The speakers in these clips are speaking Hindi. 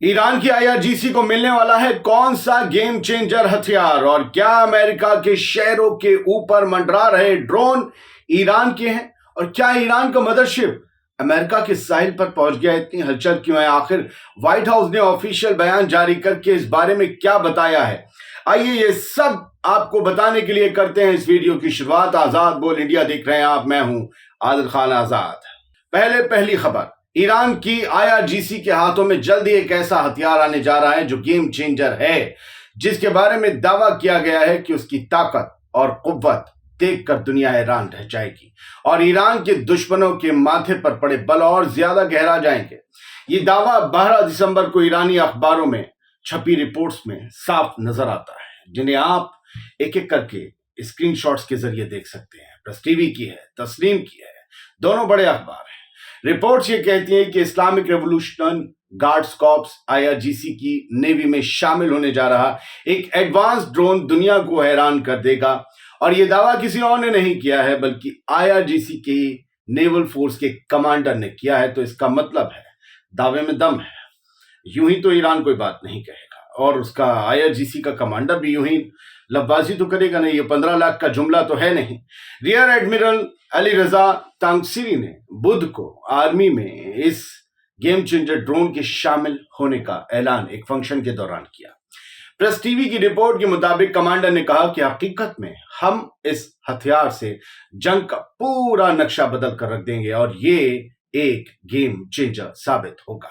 ईरान की आईआरजीसी को मिलने वाला है कौन सा गेम चेंजर हथियार और क्या अमेरिका के शहरों के ऊपर मंडरा रहे ड्रोन ईरान के हैं और क्या ईरान का मदरशिप अमेरिका के साहिल पर पहुंच गया? इतनी हलचल क्यों है? आखिर व्हाइट हाउस ने ऑफिशियल बयान जारी करके इस बारे में क्या बताया है? आइए ये सब आपको बताने के लिए करते हैं इस वीडियो की शुरुआत। आजाद बोल इंडिया देख रहे हैं आप, मैं हूं आदिल खान आजाद। पहली खबर, ईरान की आईआरजीसी के हाथों में जल्दी एक ऐसा हथियार आने जा रहा है जो गेम चेंजर है, जिसके बारे में दावा किया गया है कि उसकी ताकत और कुव्वत देखकर दुनिया हैरान रह जाएगी और ईरान के दुश्मनों के माथे पर पड़े बल और ज्यादा गहरा जाएंगे। ये दावा 12 दिसंबर को ईरानी अखबारों में छपी रिपोर्ट्स में साफ नजर आता है, जिन्हें आप एक एक करके स्क्रीनशॉट्स के जरिए देख सकते हैं। प्रेस टीवी की है, तस्नीम की है, दोनों बड़े अखबार हैं। रिपोर्ट्स ये कहती हैं कि Islamic revolution guards corps IRGC की नेवी में शामिल होने जा रहा एक एडवांस ड्रोन दुनिया को हैरान कर देगा और यह दावा किसी और ने नहीं किया है बल्कि आईआरजीसी के नेवल फोर्स के कमांडर ने किया है। तो इसका मतलब है दावे में दम है। यूं ही तो ईरान कोई बात नहीं कहेगा और उसका आईआरजीसी का कमांडर भी यूं ही लफबाजी तो करेगा नहीं। ये 15 लाख का जुमला तो है नहीं। रियर एडमिरल अली रजा तांगसीरी ने बुध को आर्मी में इस गेम चेंजर ड्रोन के शामिल होने का ऐलान एक फंक्शन के दौरान किया। प्रेस टीवी की रिपोर्ट के मुताबिक कमांडर ने कहा कि हकीकत में हम इस हथियार से जंग का पूरा नक्शा बदल कर रख देंगे और ये एक गेम चेंजर साबित होगा।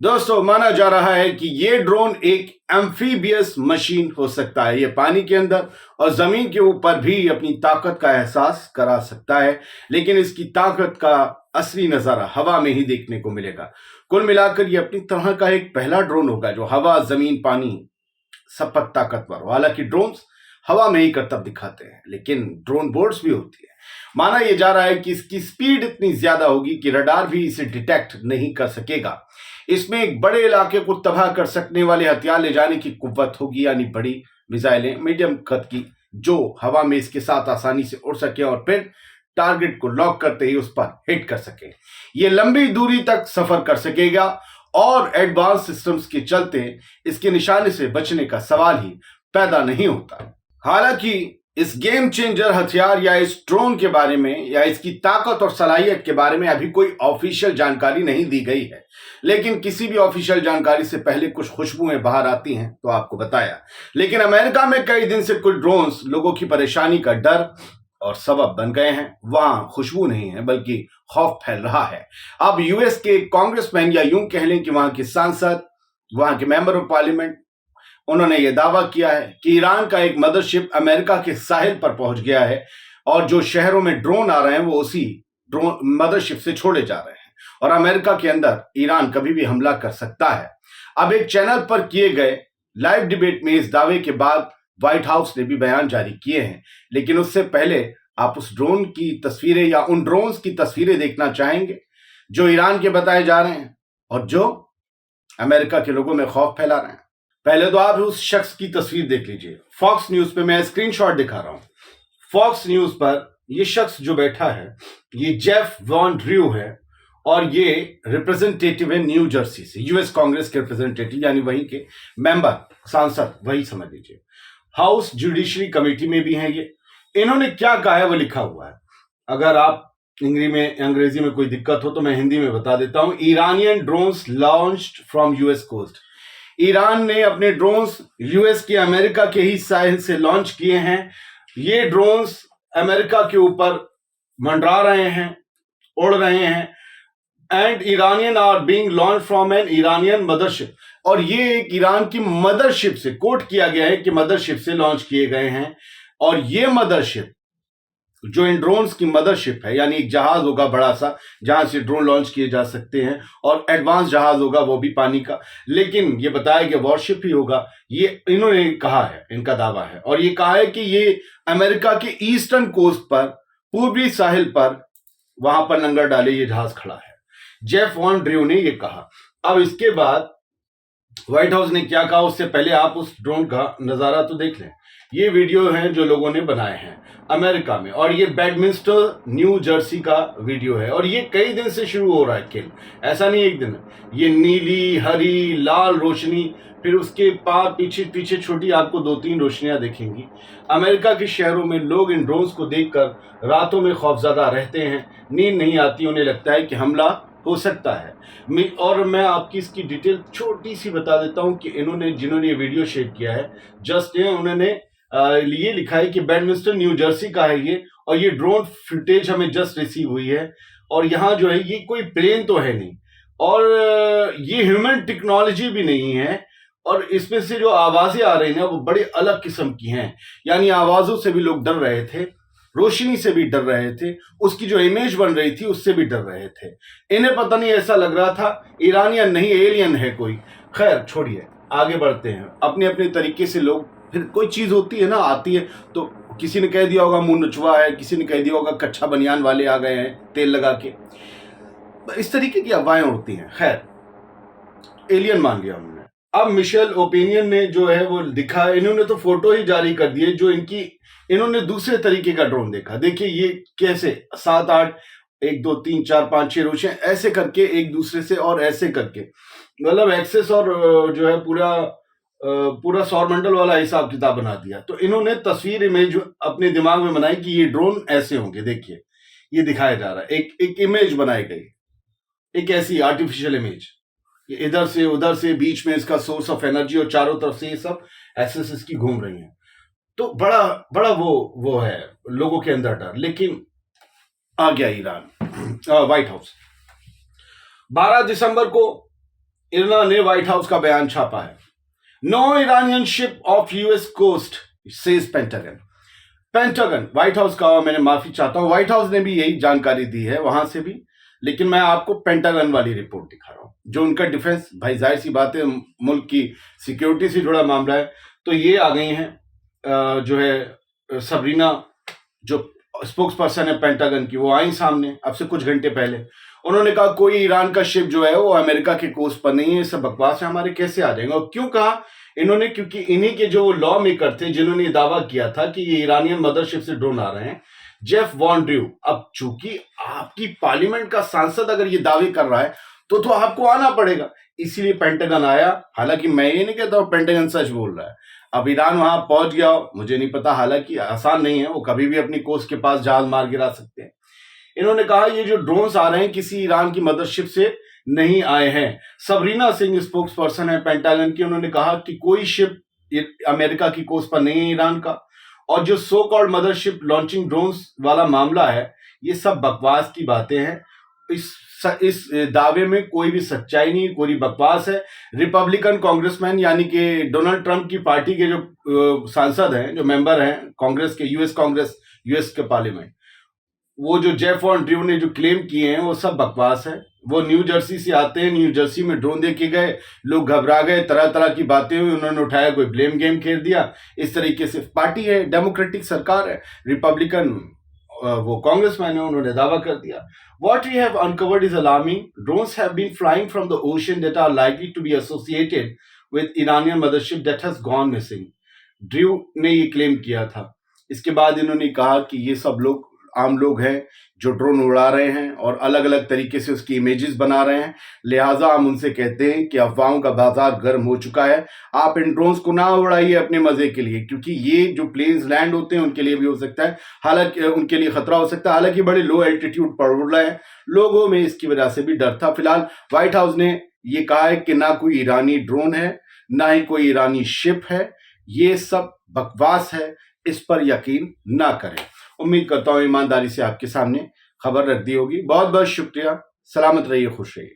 दोस्तों, माना जा रहा है कि ये ड्रोन एक एम्फीबियस मशीन हो सकता है। ये पानी के अंदर और जमीन के ऊपर भी अपनी ताकत का एहसास करा सकता है, लेकिन इसकी ताकत का असली नजारा हवा में ही देखने को मिलेगा। कुल मिलाकर ये अपनी तरह का एक पहला ड्रोन होगा जो हवा, जमीन, पानी सब पर ताकतवर हो। हालांकि ड्रोन हवा में ही करतब दिखाते हैं, लेकिन ड्रोन बोर्ड्स भी होती है। माना यह जा रहा है कि इसकी स्पीड इतनी ज्यादा होगी कि रडार भी इसे डिटेक्ट नहीं कर सकेगा। इसमें एक बड़े इलाके को तबाह कर सकने वाले हथियार ले जाने की कुव्वत होगी, यानी बड़ी मिसाइलें मीडियम कद की जो हवा में इसके साथ आसानी से उड़ सके और फिर टारगेट को लॉक करते ही उस पर हिट कर सके। ये लंबी दूरी तक सफर कर सकेगा और एडवांस सिस्टम्स के चलते इसके निशाने से बचने का सवाल ही पैदा नहीं होता। हालांकि इस गेम चेंजर हथियार या इस ड्रोन के बारे में या इसकी ताकत और सलाहियत के बारे में अभी कोई ऑफिशियल जानकारी नहीं दी गई है, लेकिन किसी भी ऑफिशियल जानकारी से पहले कुछ खुशबुएं बाहर आती हैं तो आपको बताया। लेकिन अमेरिका में कई दिन से कुछ ड्रोन्स लोगों की परेशानी का डर और सबब बन गए हैं। वहां खुशबू नहीं है बल्कि खौफ फैल रहा है। अब यूएस के कांग्रेसमैन या यूं कह लें कि वहां के सांसद, वहां के मेंबर ऑफ पार्लियामेंट, उन्होंने यह दावा किया है कि ईरान का एक मदरशिप अमेरिका के साहिल पर पहुंच गया है और जो शहरों में ड्रोन आ रहे हैं वो उसी ड्रोन मदरशिप से छोड़े जा रहे हैं और अमेरिका के अंदर ईरान कभी भी हमला कर सकता है। अब एक चैनल पर किए गए लाइव डिबेट में इस दावे के बाद व्हाइट हाउस ने भी बयान जारी किए हैं, लेकिन उससे पहले आप उस ड्रोन की तस्वीरें या उन ड्रोन्स की तस्वीरें देखना चाहेंगे जो ईरान के बताए जा रहे हैं और जो अमेरिका के लोगों में खौफ फैला रहे हैं। पहले तो आप उस शख्स की तस्वीर देख लीजिए। फॉक्स न्यूज पे मैं स्क्रीनशॉट दिखा रहा हूं। फॉक्स न्यूज पर ये शख्स जो बैठा है ये जेफ वॉन ड्रू है और ये रिप्रेजेंटेटिव है न्यू जर्सी से, यूएस कांग्रेस के रिप्रेजेंटेटिव, यानी वहीं के मेंबर, सांसद, वही समझ लीजिए। हाउस जुडिशरी कमेटी में भी हैं ये। इन्होंने क्या कहा है वो लिखा हुआ है। अगर आप अंग्रेजी में कोई दिक्कत हो तो मैं हिंदी में बता देता हूं। Iranian drones launched from US coast. Iran ने अपने ड्रोन्स यूएस के अमेरिका के ही साहिल से लॉन्च किए हैं। ये ड्रोन्स अमेरिका के ऊपर मंडरा रहे हैं, उड़ रहे हैं। And Iranian are being launch from an Iranian mothership, और ये एक ईरान की मदरशिप से, कोट किया गया है कि मदरशिप से लॉन्च किए गए हैं। और ये मदरशिप जो इन ड्रोन्स की मदरशिप है, यानी एक जहाज होगा बड़ा सा जहां से ड्रोन लॉन्च किए जा सकते हैं और एडवांस जहाज होगा वो भी पानी का, लेकिन ये बताया कि वॉरशिप ही होगा। ये इन्होंने कहा है, इनका दावा है और ये कहा है कि ये अमेरिका के ईस्टर्न कोस्ट पर, पूर्वी साहिल पर, वहां पर लंगर डाले ये जहाज खड़ा है। जेफ वॉन ड्रू ने ये कहा। अब इसके बाद व्हाइट हाउस ने क्या कहा उससे पहले आप उस ड्रोन का नजारा तो देख लें। ये वीडियो हैं जो लोगों ने बनाए हैं अमेरिका में, और ये बेडमिंस्टर न्यू जर्सी का वीडियो है, और ये कई दिन से शुरू हो रहा है खेल, ऐसा नहीं एक दिन। ये नीली, हरी, लाल रोशनी, फिर उसके पार पीछे पीछे छोटी आपको 2-3 रोशनियां दिखेंगी। अमेरिका के शहरों में लोग इन ड्रोन्स को देखकर रातों में खौफजदा रहते हैं, नींद नहीं आती, उन्हें लगता है कि हमला हो सकता है। और मैं आपकी इसकी डिटेल छोटी सी बता देता हूं कि जिन्होंने ये वीडियो शेयर किया है, जस्ट उन्होंने ये लिखा है कि बेडमिंस्टर न्यू जर्सी का है ये, और ये ड्रोन फुटेज हमें जस्ट रिसीव हुई है, और यहाँ जो है ये कोई प्लेन तो है नहीं, और ये ह्यूमन टेक्नोलॉजी भी नहीं है, और इसमें से जो आवाजें आ रही हैं वो बड़ी अलग किस्म की हैं। यानी आवाजों से भी लोग डर रहे थे, रोशनी से भी डर रहे थे, उसकी जो इमेज बन रही थी उससे भी डर रहे थे। इन्हें पता नहीं, ऐसा लग रहा था ईरानियन नहीं एलियन है कोई। खैर छोड़िए, आगे बढ़ते हैं। अपने अपने तरीके से लोग, फिर कोई चीज होती है ना, आती है तो किसी ने कह दिया होगा मुंह नचवा है, किसी ने कह दिया होगा कच्चा बनियान वाले आ गए हैं तेल लगा के, इस तरीके की अफवाहें उड़ती हैं। खैर, एलियन मान लिया उन्होंने। अब मिशेल ओपिनियन ने जो है वो दिखा, इन्होंने तो फोटो ही जारी कर दिए, जो इन्होंने दूसरे तरीके का ड्रोन देखा। देखिए ये कैसे 7-8 1 2 3 4 5 6 रोशनियां ऐसे करके एक दूसरे से, और ऐसे करके, मतलब एक्सेस, और जो है पूरा सौरमंडल वाला हिसाब किताब बना दिया। तो इन्होंने तस्वीर, इमेज अपने दिमाग में बनाई कि ये ड्रोन ऐसे होंगे। देखिए ये दिखाया जा रहा है, एक इमेज बनाई गई, एक ऐसी आर्टिफिशियल इमेज, इधर से उधर से, बीच में इसका सोर्स ऑफ एनर्जी, और चारों तरफ से ये सब एक्सेस इसकी घूम रही हैं। तो बड़ा बड़ा वो है लोगों के अंदर डर। लेकिन आ गया ईरान, व्हाइट हाउस। 12 दिसंबर को ईरान ने व्हाइट हाउस का बयान छापा है। No Iranian ship off US coast, says Pentagon. White House का, मैंने माफी चाहता हूं, व्हाइट हाउस ने भी यही जानकारी दी है वहां से भी, लेकिन मैं आपको पेंटागन वाली रिपोर्ट दिखा रहा हूं, जो उनका डिफेंस, भाई जाहिर सी बात है मुल्क की सिक्योरिटी से जुड़ा मामला है। तो ये आ गई हैं जो है सबरीना, जो स्पोक्स पर्सन है पेंटागन की, वो आई सामने अब से कुछ घंटे पहले। उन्होंने कहा कोई ईरान का शिप जो है वो अमेरिका के कोस्ट पर नहीं है, सब बकवास है, हमारे कैसे आ जाएंगे। और क्यों कहा इन्होंने? क्योंकि इन्हीं के जो लॉ मेकर थे जिन्होंने दावा किया था कि ये ईरानियन मदरशिप से ड्रोन आ रहे हैं, जेफ वॉन ड्रू। अब चूंकि आपकी पार्लियामेंट का सांसद अगर ये दावे कर रहा है तो आपको आना पड़ेगा, इसीलिए पेंटागन आया। हालांकि मैं ये नहीं कहता हूं पेंटागन सच बोल रहा है। अब ईरान वहां पहुंच गया मुझे नहीं पता, हालांकि आसान नहीं है, वो कभी भी अपनी कोस्ट के पास जहाज मार गिरा सकते हैं। इन्होंने कहा ये जो ड्रोन्स आ रहे हैं किसी ईरान की मदरशिप से नहीं आए हैं। सबरीना सिंह स्पोक्स पर्सन है पेंटागन की, उन्होंने कहा कि कोई शिप अमेरिका की कोस्ट पर नहीं है ईरान का, और जो so called mothership launching drones वाला मामला है ये सब बकवास की बातें हैं। इस दावे में कोई भी सच्चाई नहीं, कोई बकवास है। रिपब्लिकन कांग्रेसमैन यानी कि डोनाल्ड ट्रंप की पार्टी के जो सांसद हैं, जो मेंबर हैं कांग्रेस के, यूएस के पार्लियामेंट, वो जो जेफ वॉन ड्रू ने जो क्लेम किए हैं वो सब बकवास है। वो न्यू जर्सी से आते हैं, न्यू जर्सी में ड्रोन देखे गए, लोग घबरा गए, तरह तरह की बातें हुई, उन्होंने उठाया, कोई ब्लेम गेम खेल दिया। इस तरीके से पार्टी है, डेमोक्रेटिक सरकार है, रिपब्लिकन वो कांग्रेसमैन है, उन्होंने दावा कर दिया। What we have uncovered is alarming. Drones have been flying from the ocean that are likely to be associated with Iranian mothership that has gone missing. Drew ने ये क्लेम किया था। इसके बाद इन्होंने कहा कि ये सब लोग आम लोग हैं जो ड्रोन उड़ा रहे हैं और अलग अलग तरीके से उसकी इमेजेस बना रहे हैं, लिहाजा हम उनसे कहते हैं कि अफवाहों का बाजार गर्म हो चुका है, आप इन ड्रोन्स को ना उड़ाइए अपने मजे के लिए, क्योंकि ये जो प्लेन्स लैंड होते हैं उनके लिए भी हो सकता है, हालांकि उनके लिए खतरा हो सकता है, हालांकि बड़े लो एल्टीट्यूड पर उड़ रहे हैं, लोगों में इसकी वजह से भी डर था। फिलहाल व्हाइट हाउस ने ये कहा है कि ना कोई ईरानी ड्रोन है, ना ही कोई ईरानी शिप है, ये सब बकवास है, इस पर यकीन ना करें। उम्मीद करता हूं ईमानदारी से आपके सामने खबर रख दी होगी। बहुत बहुत शुक्रिया, सलामत रहिए, खुश रहिए।